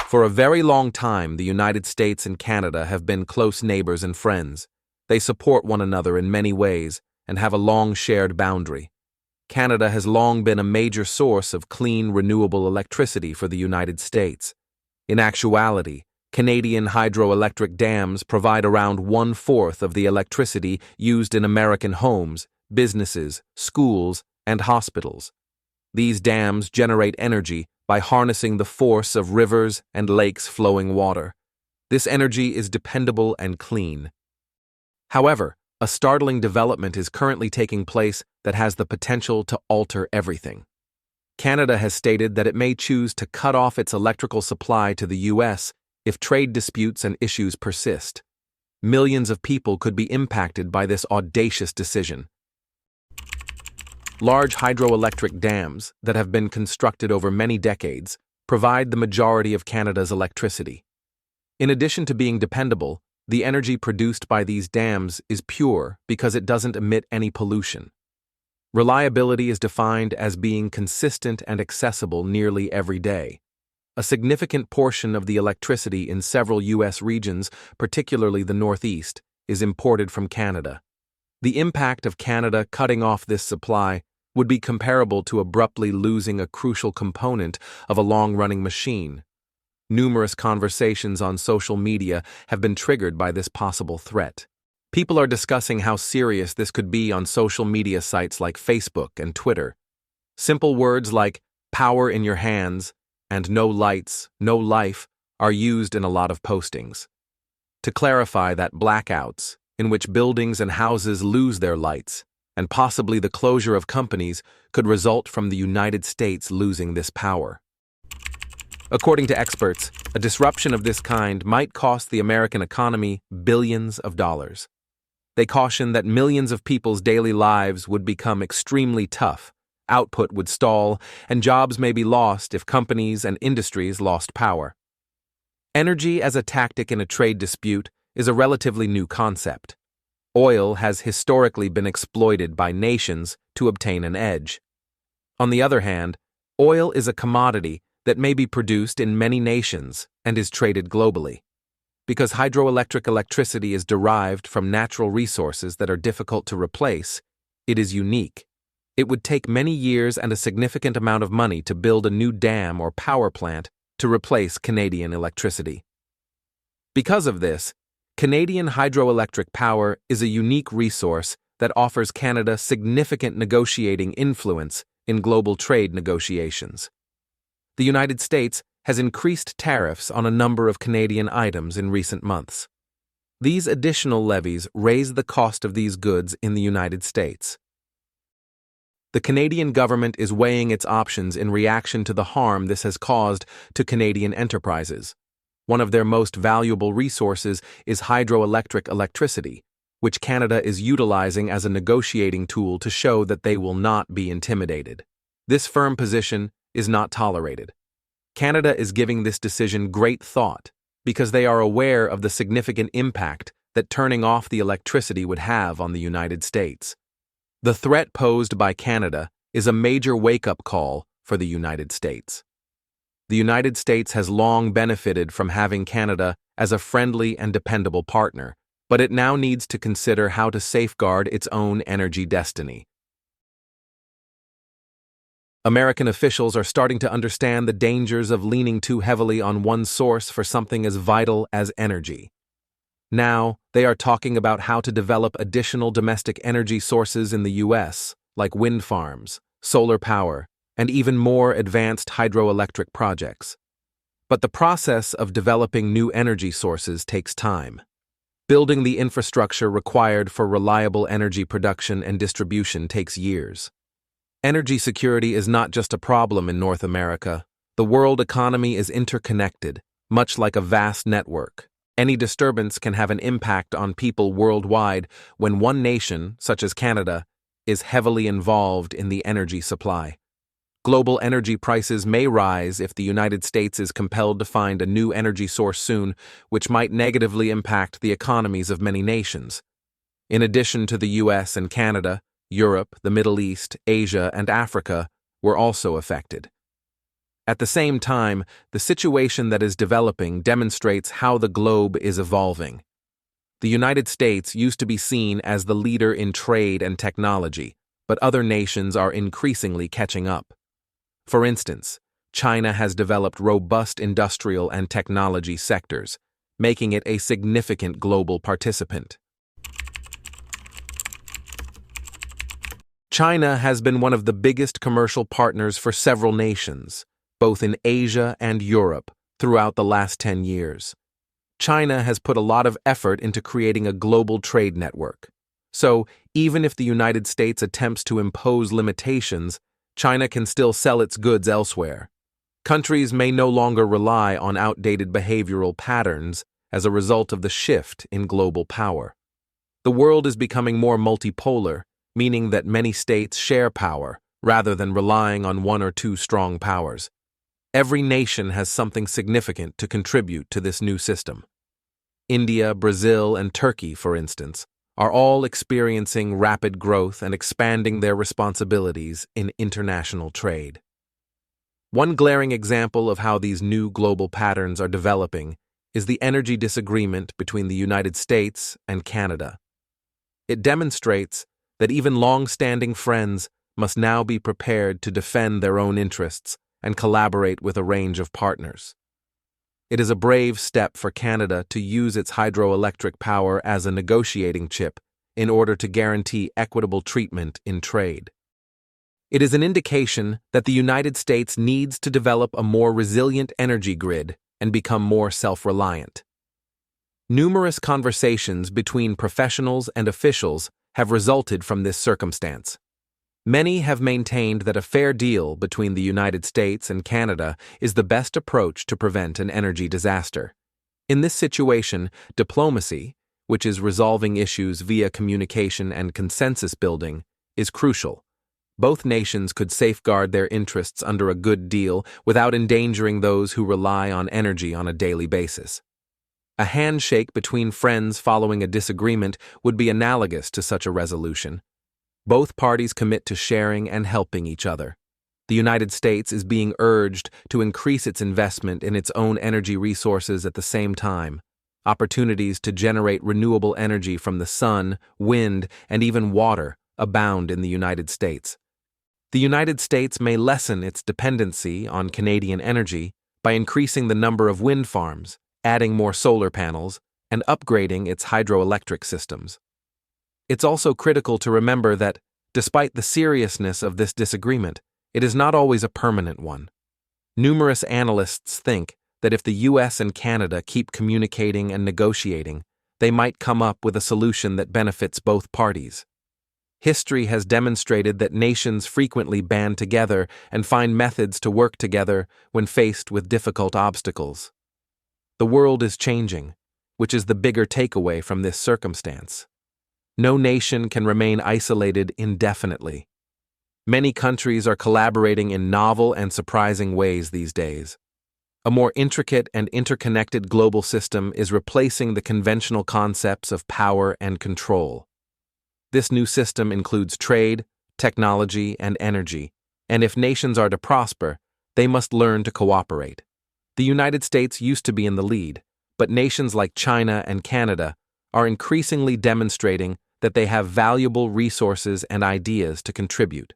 For a very long time, the United States and Canada have been close neighbors and friends. They support one another in many ways and have a long shared boundary. Canada has long been a major source of clean, renewable electricity for the United States. In actuality, Canadian hydroelectric dams provide around 1/4 of the electricity used in American homes, businesses, schools, and hospitals. These dams generate energy by harnessing the force of rivers and lakes' flowing water. This energy is dependable and clean. However, a startling development is currently taking place that has the potential to alter everything. Canada has stated that it may choose to cut off its electrical supply to the U.S. if trade disputes and issues persist. Millions of people could be impacted by this audacious decision. Large hydroelectric dams that have been constructed over many decades provide the majority of Canada's electricity. In addition to being dependable, the energy produced by these dams is pure because it doesn't emit any pollution. Reliability is defined as being consistent and accessible nearly every day. A significant portion of the electricity in several U.S. regions, particularly the Northeast, is imported from Canada. The impact of Canada cutting off this supply would be comparable to abruptly losing a crucial component of a long-running machine. Numerous conversations on social media have been triggered by this possible threat. People are discussing how serious this could be on social media sites like Facebook and Twitter. Simple words like "power in your hands" and "no lights, no life" are used in a lot of postings. To clarify that blackouts, in which buildings and houses lose their lights, and possibly the closure of companies, could result from the United States losing this power. According to experts, a disruption of this kind might cost the American economy billions of dollars. They caution that millions of people's daily lives would become extremely tough, output would stall, and jobs may be lost if companies and industries lost power. Energy as a tactic in a trade dispute is a relatively new concept. Oil has historically been exploited by nations to obtain an edge. On the other hand, oil is a commodity that may be produced in many nations and is traded globally. Because hydroelectric electricity is derived from natural resources that are difficult to replace, it is unique. It would take many years and a significant amount of money to build a new dam or power plant to replace Canadian electricity. Because of this, Canadian hydroelectric power is a unique resource that offers Canada significant negotiating influence in global trade negotiations. The United States has increased tariffs on a number of Canadian items in recent months. These additional levies raise the cost of these goods in the United States. The Canadian government is weighing its options in reaction to the harm this has caused to Canadian enterprises. One of their most valuable resources is hydroelectric electricity, which Canada is utilizing as a negotiating tool to show that they will not be intimidated. This firm position is not tolerated. Canada is giving this decision great thought because they are aware of the significant impact that turning off the electricity would have on the United States. The threat posed by Canada is a major wake-up call for the United States. The United States has long benefited from having Canada as a friendly and dependable partner, but it now needs to consider how to safeguard its own energy destiny. American officials are starting to understand the dangers of leaning too heavily on one source for something as vital as energy. Now, they are talking about how to develop additional domestic energy sources in the U.S., like wind farms, solar power, and even more advanced hydroelectric projects. But the process of developing new energy sources takes time. Building the infrastructure required for reliable energy production and distribution takes years. Energy security is not just a problem in North America. The world economy is interconnected, much like a vast network. Any disturbance can have an impact on people worldwide when one nation, such as Canada, is heavily involved in the energy supply. Global energy prices may rise if the United States is compelled to find a new energy source soon, which might negatively impact the economies of many nations. In addition to the US and Canada, Europe, the Middle East, Asia, and Africa were also affected. At the same time, the situation that is developing demonstrates how the globe is evolving. The United States used to be seen as the leader in trade and technology, but other nations are increasingly catching up. For instance, China has developed robust industrial and technology sectors, making it a significant global participant. China has been one of the biggest commercial partners for several nations, both in Asia and Europe, throughout the last 10 years. China has put a lot of effort into creating a global trade network. So, even if the United States attempts to impose limitations, China can still sell its goods elsewhere. Countries may no longer rely on outdated behavioral patterns as a result of the shift in global power. The world is becoming more multipolar, meaning that many states share power, rather than relying on one or two strong powers. Every nation has something significant to contribute to this new system. India, Brazil, and Turkey, for instance, are all experiencing rapid growth and expanding their responsibilities in international trade. One glaring example of how these new global patterns are developing is the energy disagreement between the United States and Canada. It demonstrates that even long-standing friends must now be prepared to defend their own interests and collaborate with a range of partners. It is a brave step for Canada to use its hydroelectric power as a negotiating chip in order to guarantee equitable treatment in trade. It is an indication that the United States needs to develop a more resilient energy grid and become more self-reliant. Numerous conversations between professionals and officials have resulted from this circumstance. Many have maintained that a fair deal between the United States and Canada is the best approach to prevent an energy disaster. In this situation, diplomacy, which is resolving issues via communication and consensus building, is crucial. Both nations could safeguard their interests under a good deal without endangering those who rely on energy on a daily basis. A handshake between friends following a disagreement would be analogous to such a resolution. Both parties commit to sharing and helping each other. The United States is being urged to increase its investment in its own energy resources at the same time. Opportunities to generate renewable energy from the sun, wind, and even water abound in the United States. The United States may lessen its dependency on Canadian energy by increasing the number of wind farms, adding more solar panels, and upgrading its hydroelectric systems. It's also critical to remember that, despite the seriousness of this disagreement, it is not always a permanent one. Numerous analysts think that if the US and Canada keep communicating and negotiating, they might come up with a solution that benefits both parties. History has demonstrated that nations frequently band together and find methods to work together when faced with difficult obstacles. The world is changing, which is the bigger takeaway from this circumstance. No nation can remain isolated indefinitely. Many countries are collaborating in novel and surprising ways these days. A more intricate and interconnected global system is replacing the conventional concepts of power and control. This new system includes trade, technology, and energy, and if nations are to prosper, they must learn to cooperate. The United States used to be in the lead, but nations like China and Canada are increasingly demonstrating that they have valuable resources and ideas to contribute.